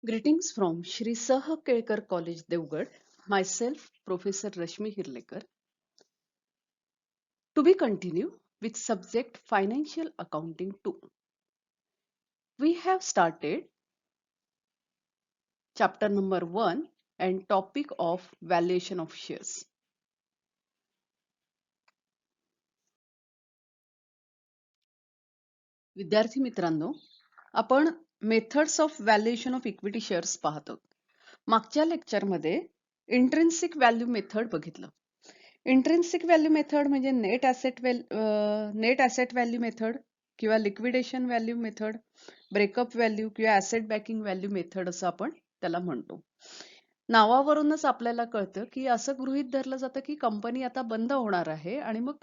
Greetings from Shri Saha Kelkar College, Devgad. Myself, Professor Rashmi Hirlekar. To be continued with subject Financial Accounting 2. We have started chapter number 1 and topic of valuation of shares. विद्यार्थी मित्रांनो, आपण methods of valuation of equity shares पाहतो. मागच्या लेक्चरमध्ये intrinsic value method बघितलं. Intrinsic value method म्हणजे net asset value method किंवा liquidation value method, breakup value किंवा ॲसेट बॅकिंग व्हॅल्यू मेथड असं आपण त्याला म्हणतो. नावावरूनच आपल्याला कळतं की असं गृहीत धरलं जातं की कंपनी आता बंद होणार आहे आणि मग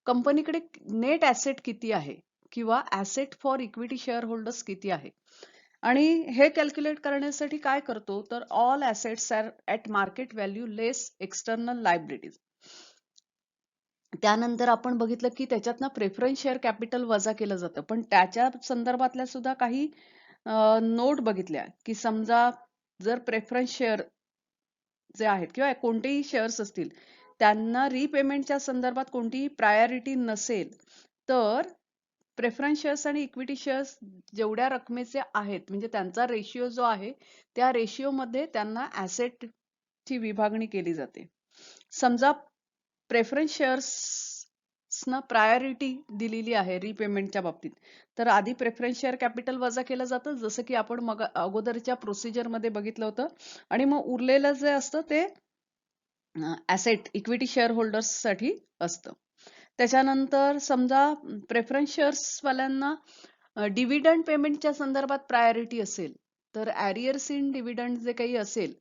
कंपनीकडे नेट ॲसेट किती आहे किंवा asset for equity share holders किती आहे आणि हे कॅल्क्युलेट करण्यासाठी काय करतो तर all assets are at market value less external liabilities. त्यानंतर आपण बघितलं की त्याच्यातनं प्रेफरन्स शेअर कॅपिटल वजा केलं जातं, पण त्याच्या संदर्भातल्या सुद्धा काही नोट बघितल्या की समजा जर प्रेफरन्स शेअर जे आहेत किंवा कोणतेही शेअर्स असतील त्यांना रिपेमेंटच्या संदर्भात कोणतीही प्रायोरिटी नसेल तर प्रेफरन्स शेअर्स आणि इक्विटी शेअर्स जेवढ्या रकमेचे आहेत म्हणजे त्यांचा रेशिओ जो आहे त्या रेशिओमध्ये त्यांना ॲसेटची विभागणी केली जाते. समजा प्रेफरन्स शेअर्सना प्रायोरिटी दिलेली आहे रिपेमेंटच्या बाबतीत तर आधी प्रेफरन्स शेअर कॅपिटल वजा केलं जातं जसं की आपण मग अगोदरच्या प्रोसिजरमध्ये बघितलं होतं आणि मग उरलेलं जे असतं ते ॲसेट इक्विटी शेअर होल्डर्ससाठी असतं. त्याच्यानंतर समजा प्रेफरन्स शेअर्सवाल्यांना डिव्हिडंड पेमेंटच्या संदर्भात प्रायोरिटी असेल तर ॲरियर्स इन डिव्हिडंड जे काही असेल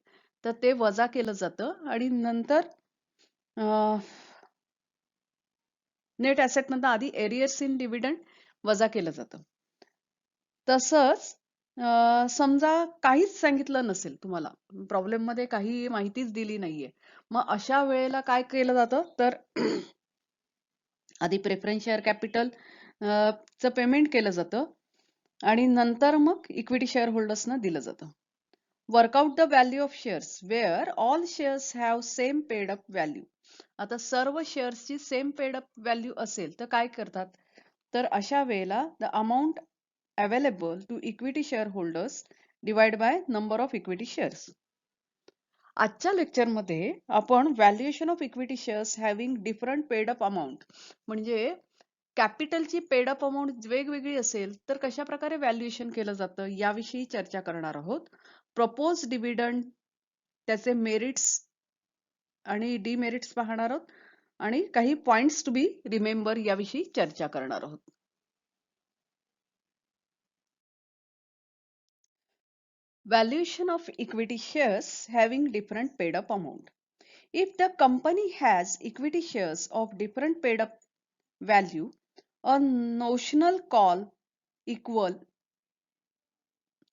तर ते वजा केलं जातं आणि नंतर नेट ॲसेटमधनं आधी एरियर्स इन डिव्हिडंड वजा केलं जातं. तसंच समजा काहीच सांगितलं नसेल तुम्हाला, प्रॉब्लेममध्ये काही माहितीच दिली नाहीये, मग अशा वेळेला काय केलं जातं तर आधी प्रेफरन्स शेअर कॅपिटल चं पेमेंट केलं जातं आणि नंतर मग इक्विटी शेअर होल्डर्सना दिलं जातं. Work out the value of shares where all shares have same paid up value. आता सर्व शेअर्सची सेम पेड अप व्हॅल्यू असेल तर काय करतात तर अशा वेळेला the amount available to equity share holders divide by number of equity shares. आजच्या लेक्चरमध्ये आपण valuation of equity shares having different paid up amount म्हणजे कॅपिटलची पेड अप अमाऊंट वेगवेगळी असेल तर कशा प्रकारे व्हॅल्युएशन केलं जातं याविषयी चर्चा करणार आहोत. प्रपोज डिव्हिडंड, त्याचे मेरिट्स आणि डिमेरिट्स पाहणार आहोत आणि काही पॉइंट्स टू बी रिमेंबर याविषयी चर्चा करणार आहोत. Valuation of equity shares having different paid up amount. If the company has equity shares of different paid up value, a notional call equal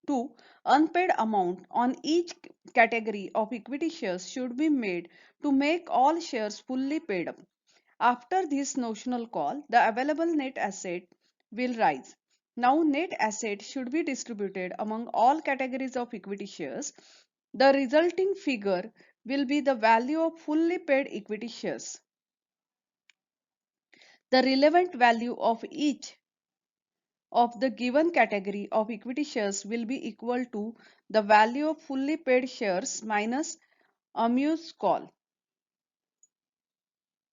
to unpaid amount on each category of equity shares should be made to make all shares fully paid up. After this notional call, the available net asset will rise. Now net asset should be distributed among all categories of equity shares. The resulting figure will be the value of fully paid equity shares. The relevant value of each of the given category of equity shares will be equal to the value of fully paid shares minus amuse call.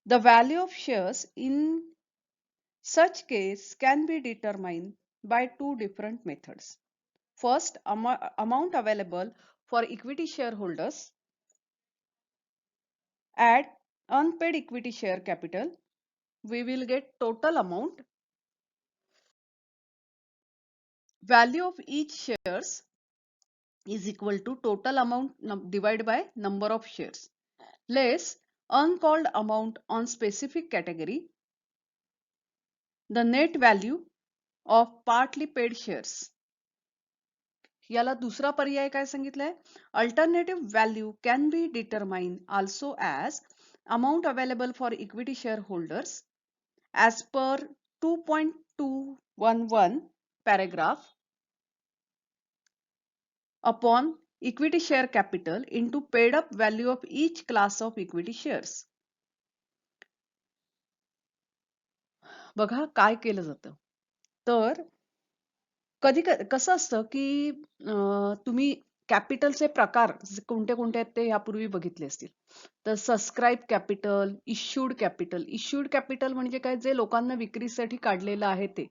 The value of shares in such case can be determined by two different methods. First, amount available for equity shareholders. Add unpaid equity share capital. We will get total amount. Value of each shares is equal to total amount divided by number of shares. Less uncalled amount on specific category. The net value of partly paid shares. याला दुसरा पर्याय काय सांगितलंय alternative value can be determine also as amount available for equity share holders as per 2.211 paragraph upon equity share capital into paid up value of each class of equity shares. बघा काय केलं जातं. तर कसं असतं की तुम्ही कॅपिटलचे प्रकार कोणते कोणते आहेत ते यापूर्वी बघितले असतील. तर subscribe capital, issued capital. Issued capital म्हणजे काय, जे लोकांना विक्रीसाठी काढलेलं आहे ते.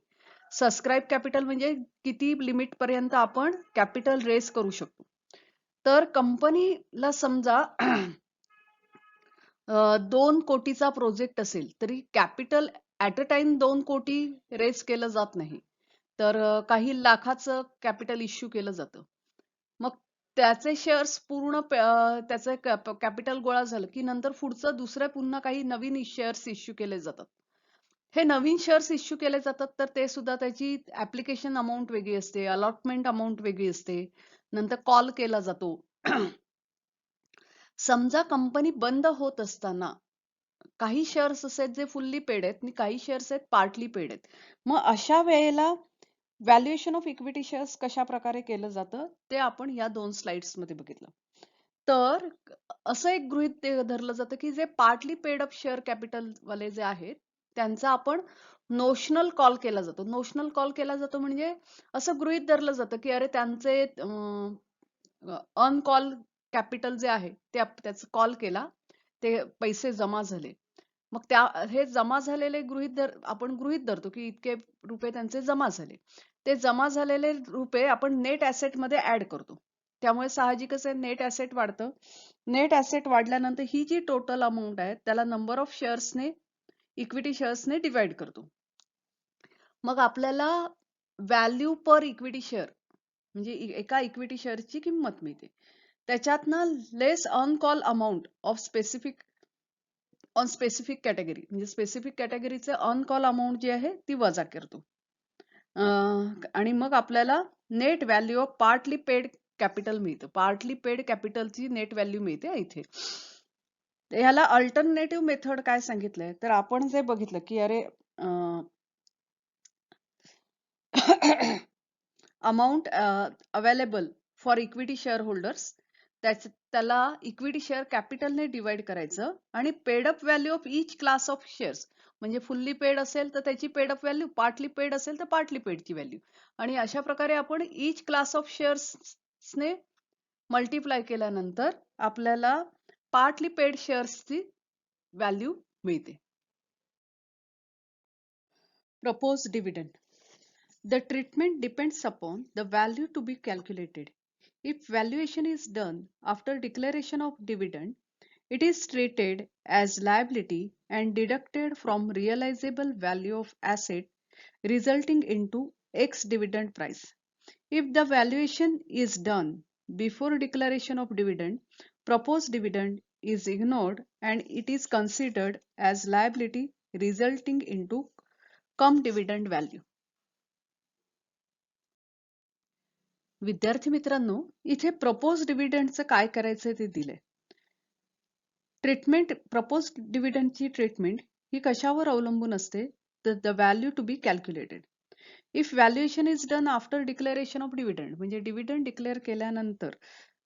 सबस्क्राईब कॅपिटल म्हणजे किती लिमिट पर्यंत आपण कॅपिटल रेस करू शकतो. तर कंपनीला समजा 2 कोटीचा प्रोजेक्ट असेल तरी कॅपिटल ऍट अ टाइम 2 कोटी रेस केलं जात नाही. तर काही लाखाचं कॅपिटल इश्यू केलं जातं. मग त्याचे शेअर्स पूर्ण त्याचं कॅपिटल गोळा झालं की नंतर पुढचं दुसरे पुन्हा काही नवीन शेअर्स इश्यू केले जातात. हे नवीन शेअर्स इश्यू केले जातात तर ते सुद्धा त्याची ऍप्लिकेशन अमाऊंट वेगळी असते, अलॉटमेंट अमाऊंट वेगळी असते, नंतर कॉल केला जातो. समजा कंपनी बंद होत असताना काही शेअर्स असे आहेत जे फुल्ली पेड आहेत आणि काही शेअर्स आहेत पार्टली पेड आहेत. मग अशा वेळेला व्हॅल्युएशन ऑफ इक्विटी शेअर्स कशा प्रकारे केलं जातं ते आपण या 2 स्लाइड्स मध्ये बघितलं. तर असं एक गृहीत धरलं जातं की जे partly paid up share capital वाले जे आहेत त्यांचा आपण नोशनल कॉल केला जातो. नोशनल कॉल केला जातो म्हणजे असं गृहीत धरलं जातं की अरे त्यांचे अनकॉल कॅपिटल जे आहे ते त्याचं कॉल केला, ते पैसे जमा झाले. मग हे जमा झालेले आपण गृहीत धरतो की इतके रुपये त्यांचे जमा झाले. ते जमा झालेले रुपये आपण नेट ऍसेट मध्ये ऍड करतो. त्यामुळे साहजिकच आहे नेट ऍसेट वाढतं. नेट ऍसेट वाढल्यानंतर ही जी टोटल अमाऊंट आहे त्याला नंबर ऑफ शेअर्सने, इक्विटी शेअर्सने डिवाइड करतो. मग आपल्याला व्हॅल्यू पर इक्विटी शेअर म्हणजे एका इक्विटी शेअरची किंमत मिळते. त्याच्यातनं less on call amount of specific category म्हणजे स्पेसिफिक कॅटेगरीचे ऑन कॉल अमाऊंट जी आहे ती वजा करतो. आणि मग आपल्याला net value of partly paid capital मिळतं. पार्टली पेड कॅपिटलची नेट व्हॅल्यू मिळते इथे. ह्याला अल्टरनेटिव्ह मेथड काय सांगितलंय तर आपण जे बघितलं की अरे amount available for equity share holders त्याला इक्विटी शेअर कॅपिटलने डिवाइड करायचं आणि paid up value of each class of shares म्हणजे फुल्ली पेड असेल तर त्याची paid up value, partly paid असेल तर पार्टली पेडची व्हॅल्यू, आणि अशा प्रकारे आपण इच क्लास ऑफ शेअर्सने मल्टिप्लाय केल्यानंतर आपल्याला पार्टली पेड शेअर्सची व्हॅल्यू मिळते. Propose dividend. The treatment depends upon the value to be calculated. If valuation is done after declaration of dividend, it is treated as liability and deducted from realizable value of asset resulting into X dividend price. If the valuation is done before declaration of dividend, proposed dividend is ignored and it is considered as liability resulting into cum dividend value. विद्यार्थी मित्रांनो, इथे propose डिव्हिडंडचं काय करायचं ते दिलंय. Treatment, propose डिव्हिडंडची treatment ही कशावर अवलंबून असते तर the value to be calculated. If valuation is done after declaration of dividend म्हणजे डिव्हिडंड डिक्लेअर केल्यानंतर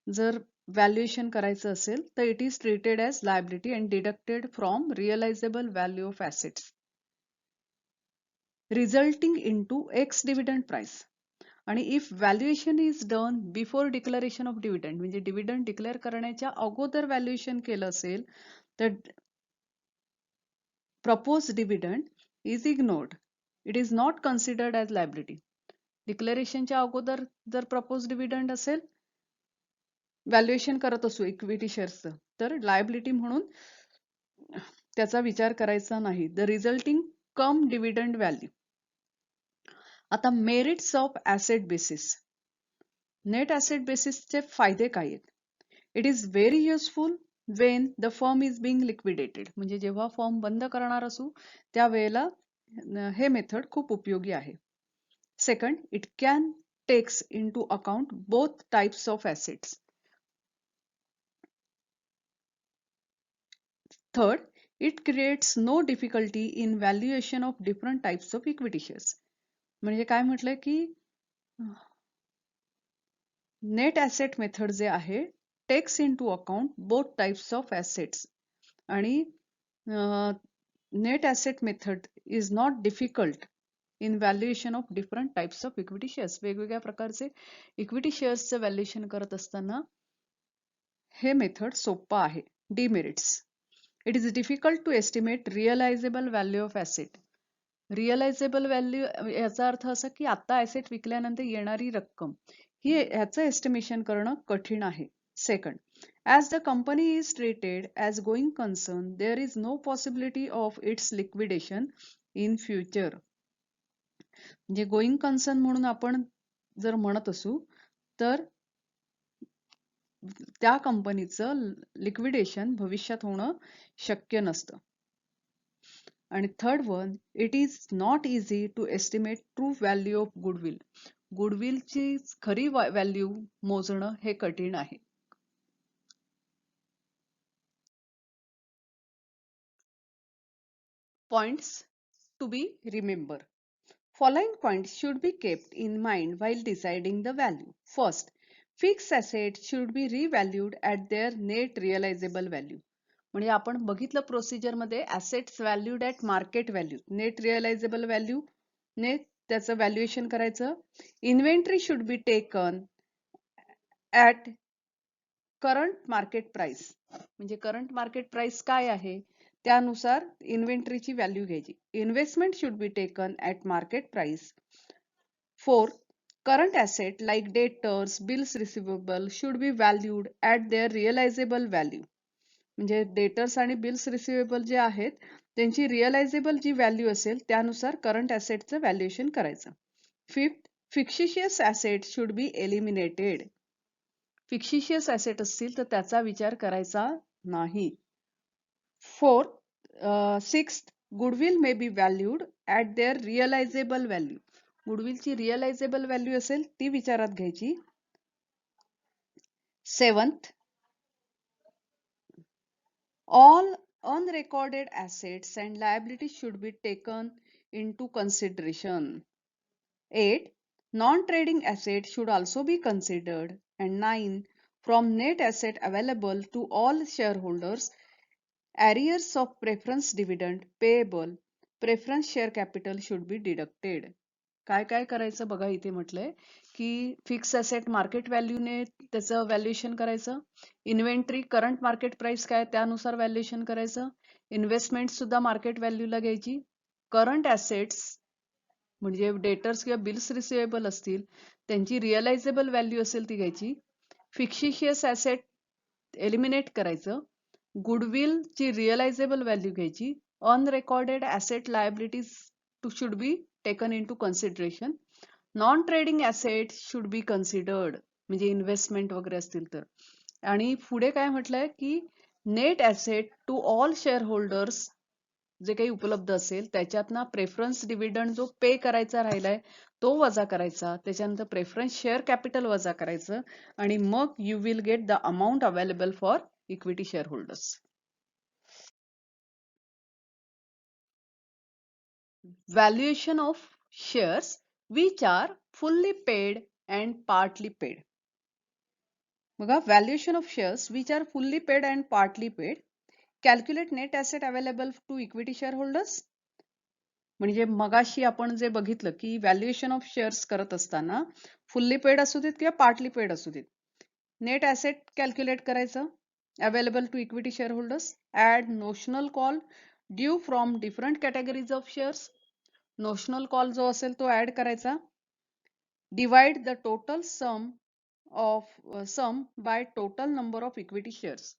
जर व्हॅल्युएशन करायचं असेल तर it is treated as liability and deducted from realisable value of assets resulting into ex dividend price. आणि if valuation is done before declaration of dividend म्हणजे dividend declare करण्याच्या अगोदर व्हॅल्युएशन केलं असेल तर propose dividend is ignored. It is not considered as liability. डिक्लेरेशनच्या अगोदर जर प्रपोज डिव्हिडंड असेल, व्हॅल्युएशन करत असू इक्विटी शेअर्सचं, तर लायबिलिटी म्हणून त्याचा विचार करायचा नाही. The resulting cum dividend value. आता merits of asset basis. Net asset बेसिसचे फायदे काय आहेत? It is very useful when the firm is being liquidated म्हणजे जेव्हा फर्म बंद करणार असू त्यावेळेला हे मेथड खूप उपयोगी आहे. Second, it can takes into account both types of assets. Third, it creates no difficulty in valuation of different types of equity shares. म्हणजे काय म्हटलंय की नेट ॲसेट मेथड जे आहे takes into account both types of assets आणि net asset method is not difficult in valuation of different types of equity shares. वेगवेगळ्या प्रकारचे equity शेअर्सचं valuation करत असताना हे मेथड सोपं आहे. Demerits: it is difficult to estimate realisable value of asset. Realisable value याचा अर्थ असा की आता ॲसेट विकल्यानंतर येणारी रक्कम ही ह्याचं एस्टिमेशन करणं कठीण आहे. Second, as the company is treated as going concern, there is no possibility of its liquidation in future. म्हणजे गोइंग कन्सर्न म्हणून आपण जर म्हणत असू तर त्या कंपनीचं लिक्विडेशन भविष्यात होणं शक्य नसतं. आणि third one, it is not easy to estimate true value of goodwill. गुडविलची खरी व्हॅल्यू मोजणं हे कठीण आहे. Points to be remembered. Following points should be kept in mind while deciding the value. First, fixed assets should be revalued at their net realizable value. म्हणजे आपण बघितलं procedure मध्ये assets valued at market value, net realizable value ने त्याचं valuation करायचं. Inventory should be taken at current market price. म्हणजे current market price काय आहे त्यानुसार इन्व्हेंटरीची व्हॅल्यू घ्यायची. Investment should be taken at market price. Fourth, current asset like debtors, bills receivable should be valued at their realisable value. म्हणजे debtors आणि bills receivable जे आहेत त्यांची रिअलायझेबल जी व्हॅल्यू असेल त्यानुसार करंट ॲसेटचं व्हॅल्युएशन करायचं. Fifth, fictitious asset should be eliminated. Fictitious asset असतील तर त्याचा विचार करायचा नाही. Fourth, sixth, goodwill may be valued at their realisable value. गुडविलची रिअलायझेबल व्हॅल्यू असेल ती विचारात घ्यायची. Seventh, all unrecorded assets and liabilities should be taken into consideration. 8. Non-trading assets should also be considered. And 9. From net asset available to all shareholders, arrears of preference dividend payable, preference share capital should be deducted. काय काय करायचं बघा, इथे म्हटलंय की fix asset market व्हॅल्यूने त्याचं valuation करायचं. Inventory current market price काय त्यानुसार व्हॅल्युएशन करायचं. इन्व्हेस्टमेंट सुद्धा मार्केट व्हॅल्यूला घ्यायची. करंट ॲसेट्स म्हणजे डेटर्स किंवा बिल्स रिसिवेबल असतील त्यांची रिअलायझेबल व्हॅल्यू असेल ती घ्यायची. फिक्शिशियस ॲसेट एलिमिनेट करायचं. गुडविलची रिअलायझेबल व्हॅल्यू घ्यायची. Unrecorded asset liabilities should be taken into consideration. Non trading asset should be considered म्हणजे इन्व्हेस्टमेंट वगैरे असतील तर. आणि पुढे काय म्हटलंय की net asset to all shareholders जे काही उपलब्ध असेल त्याच्यातनं प्रेफरन्स डिव्हिडंड जो पे करायचा राहिलाय तो वजा करायचा. त्याच्यानंतर प्रेफरन्स शेअर कॅपिटल वजा करायचं आणि मग you will get the amount available for equity share holders. Valuation of shares which are fully paid and partly paid. बघा, valuation of shares which are fully paid and partly paid. Calculate net asset available to equity share holders. म्हणजे मगाशी आपण जे बघितलं की valuation of shares करत असताना fully paid असू देत किंवा पार्टली पेड असू देत, नेट ॲसेट कॅल्क्युलेट करायचं available to equity share holders. Add notional call due from different categories of shares. Notional call जो असेल तो ऍड करायचा. Divide the total sum by total number of equity shares.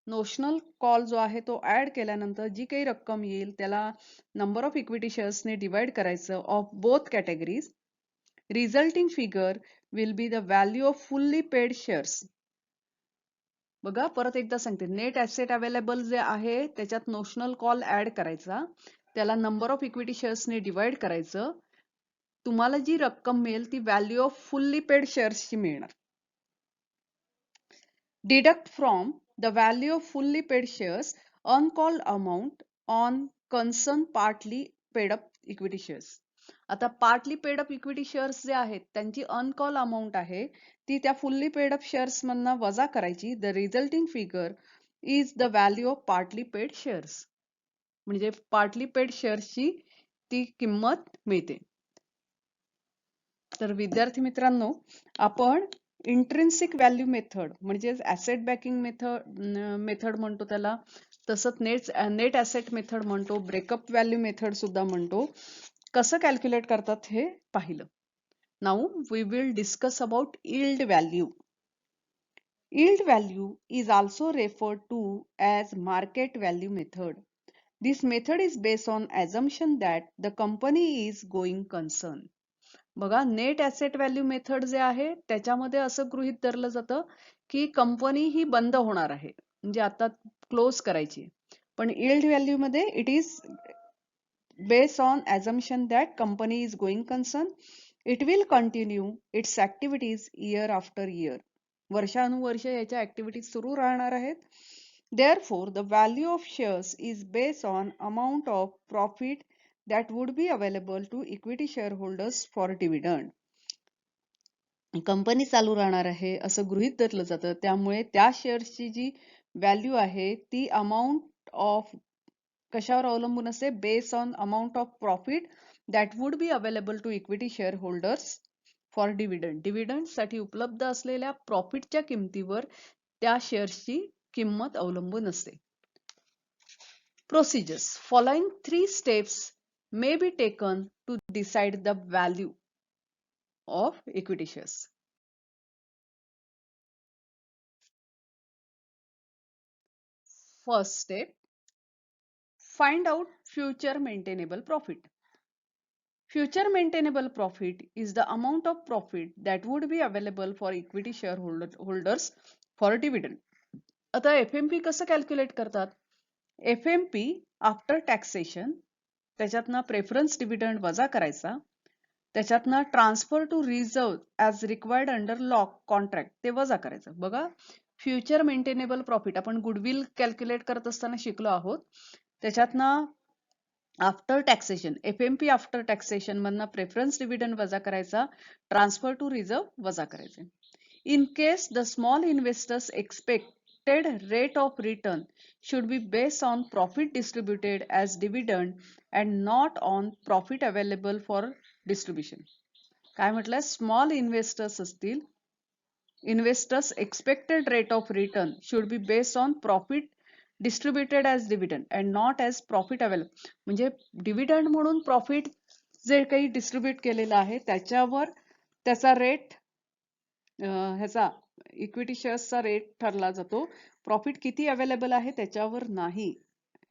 Notional call जो आहे तो add केल्यानंतर जी काही रक्कम येईल त्याला नंबर ऑफ इक्विटी शेअर्सने डिवाइड करायचं of both categories. Resulting figure will be the value of fully paid shares. बघा, परत एकदा सांगते, नेट ॲसेट अवेलेबल जे आहे त्याच्यात नोशनल कॉल ऍड करायचा, त्याला नंबर ऑफ इक्विटी शेअर्सने डिवाइड करायचं. तुम्हाला जी रक्कम मिळेल ती व्हॅल्यू ऑफ फुल्ली पेड शेअर्सची मिळणार. Deduct from the value of fully paid shares uncalled amount on concern partly paid up equity shares. आता partly paid up equity shares जे आहेत त्यांची अनकॉल अमाऊंट आहे ती त्या फुल्ली पेड अप शेअर्स मधनं वजा करायची. The resulting figure is the value of partly paid shares. म्हणजे पार्टली पेड शेअर्सची ती किंमत मिळते. तर विद्यार्थी मित्रांनो, आपण इंट्रिन्सिक व्हॅल्यू मेथड म्हणजे ऍसेट बॅकिंग मेथड म्हणतो त्याला, तसंच नेट ऍसेट मेथड म्हणतो, ब्रेकअप व्हॅल्यू मेथड सुद्धा म्हणतो, कसं कॅल्क्युलेट करतात हे पाहिलं. Now we will discuss about yield value. Yield value is also referred to as market value method. This method is based on assumption that the company is going concern. बघा, net asset value method जे आहे त्याच्यामध्ये असं गृहीत धरलं जातं की company ही बंद होणार आहे, म्हणजे आता क्लोज करायची. पण यील्ड व्हॅल्यू मध्ये it is based on assumption that company is going concern. It will continue its activities year after year. वर्षानुवर्ष याच्या ऍक्टिव्हिटीज सुरू राहणार आहेत. Therefore, the value of shares is based on amount of profit that would be available to equity shareholders for dividend. Company चालू राहणार आहे असं गृहीत धरलं जातं, त्यामुळे त्या शेअर्सची जी व्हॅल्यू आहे ती अमाऊंट ऑफ कशावर अवलंबून असते? Based on amount of profit that would be available to equity share holders for dividend. Dividend साठी उपलब्ध असलेल्या प्रॉफिटच्या किमतीवर त्या शेअर्सची किंमत अवलंबून असते. Procedures. Following 3 steps may be taken to decide the value of equity shares. First step, find out future maintainable profit. Future maintainable profit is the amount of profit that would be available for equity shareholders for dividend. आता FMP कसं calculate करतात? FMP after taxation, त्याच्यातनं preference dividend वजा करायचा, त्याच्यातनं transfer to reserve as required under law contract ते वजा करायचं. बघा, फ्युचर मेंटेनेबल प्रॉफिट आपण गुडविल कॅल्क्युलेट करत असताना शिकलो आहोत. त्याच्यातनं after taxation, FMP after taxation मधनं प्रेफरन्स डिव्हिडंड वजा करायचा, ट्रान्सफर टू रिझर्व वजा करायचे. In case the small investors expected rate of return should be based on profit distributed as dividend and not on profit available for distribution. काय म्हटलं? Small investors असतील, investors expected rate of return should be based on profit distributed as dividend and not as profit available. म्हणजे dividend म्हणून profit जे काही distribute केलेलं आहे त्याच्यावर त्याचा रेट, ह्याचा इक्विटी शेअर्सचा रेट ठरला जातो. प्रॉफिट किती अवेलेबल आहे त्याच्यावर नाही.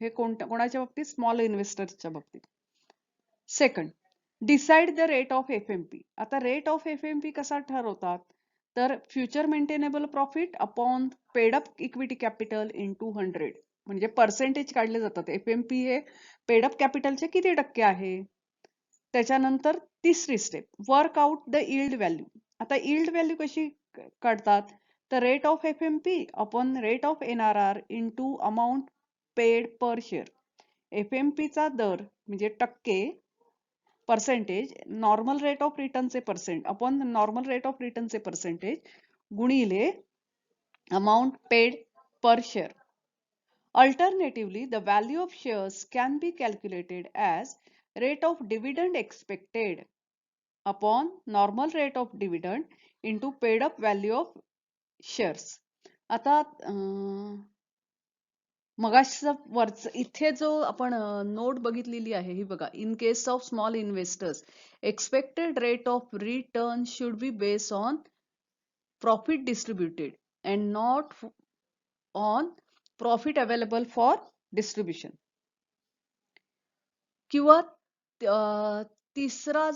हे कोणाच्या बाबतीत? स्मॉल इन्व्हेस्टर्सच्या बाबतीत. Second, decide the rate of FMP. आता रेट ऑफ FMP कसा ठरवतात? तर future maintainable profit upon paid up equity capital into 100, म्हणजे पर्सेंटेज काढले जातात. FMP हे पेड अप कॅपिटलचे किती टक्के आहे. त्याच्यानंतर तिसरी step, work out the yield value. आता यील्ड व्हॅल्यू कशी काढतात? तर rate of FMP upon rate of NRR into amount paid per share. FMP चा दर म्हणजे टक्के, पर्सेंटेज, नॉर्मल रेट ऑफ रिटर्नचे percent upon normal rate of रिटर्नचे पर्सेंटेज गुणिले amount paid per share. Alternatively, the value of shares can be calculated as rate of dividend expected upon normal rate of dividend into paid up value of shares. आता मगाशीचा वरच इथे जो आपण note बघितलेली आहे ही बघा, in case of small investors expected rate of return should be based on profit distributed and not on profit available for distribution. किंवा तिसरा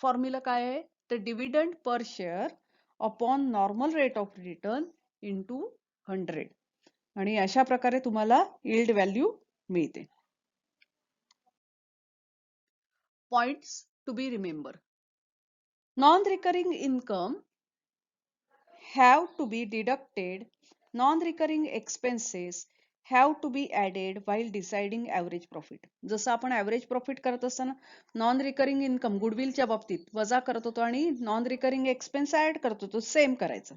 फॉर्म्युला काय आहे? तर dividend per share upon normal rate of return into 100. आणि अशा प्रकारे तुम्हाला yield value मिळते. Points to be remember. Non-recurring income have to be deducted. Non-recurring expenses have to be added while deciding average profit. जसं आपण average profit करत असताना non recurring income गुडविलच्या बाबतीत वजा करत होतो आणि नॉन रिकरिंग एक्सपेन्स ऍड करत होतो, सेम करायचं.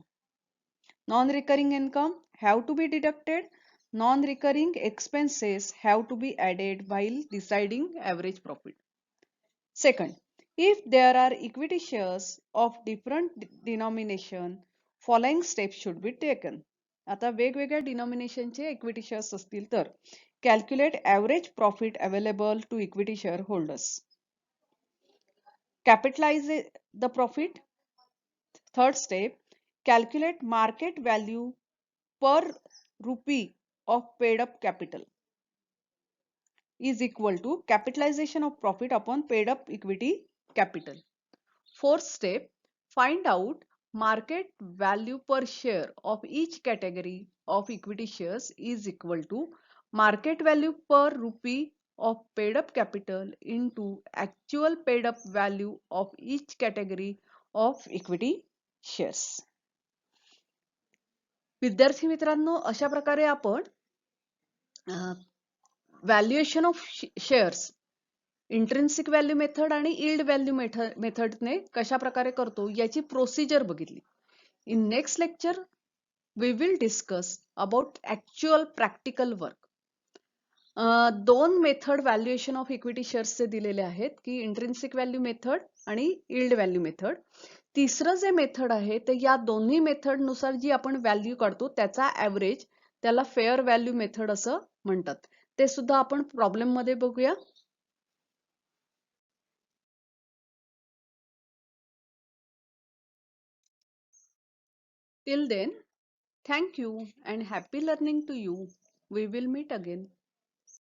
Non recurring income have to be deducted, non recurring expenses have to be added while deciding average profit. Second, if there are equity shares of different denomination, following steps should be taken. आता वेगवेगळ्या डिनॉमिनेशनचे equity shares असतील तर calculate average profit available to equity share holders. Capitalise the profit. Third step, calculate market value per rupee of paid up capital is equal to capitalization of profit upon paid up equity capital. Fourth step, find out market value per share of each category of equity shares is equal to market value per rupee of paid up capital into actual paid up value of each category of equity shares. विद्यार्थी मित्रांनो, अशा प्रकारे आपण valuation of shares intrinsic value method आणि yield value मेथडने कशा प्रकारे करतो याची प्रोसिजर बघितली. In next lecture we will discuss about actual practical work. दोन मेथड व्हॅल्युएशन ऑफ इक्विटी शेअर्सचे दिलेले आहेत की इंट्रिन्सिक व्हॅल्यू मेथड आणि इल्ड व्हॅल्यू मेथड. तिसरं जे मेथड आहे ते या दोन्ही मेथड नुसार जी आपण व्हॅल्यू काढतो त्याचा ऍव्हरेज, त्याला फेअर व्हॅल्यू मेथड असं म्हणतात. ते सुद्धा आपण प्रॉब्लेम मध्ये बघूया. Till then, thank you and happy learning to you. We will meet again.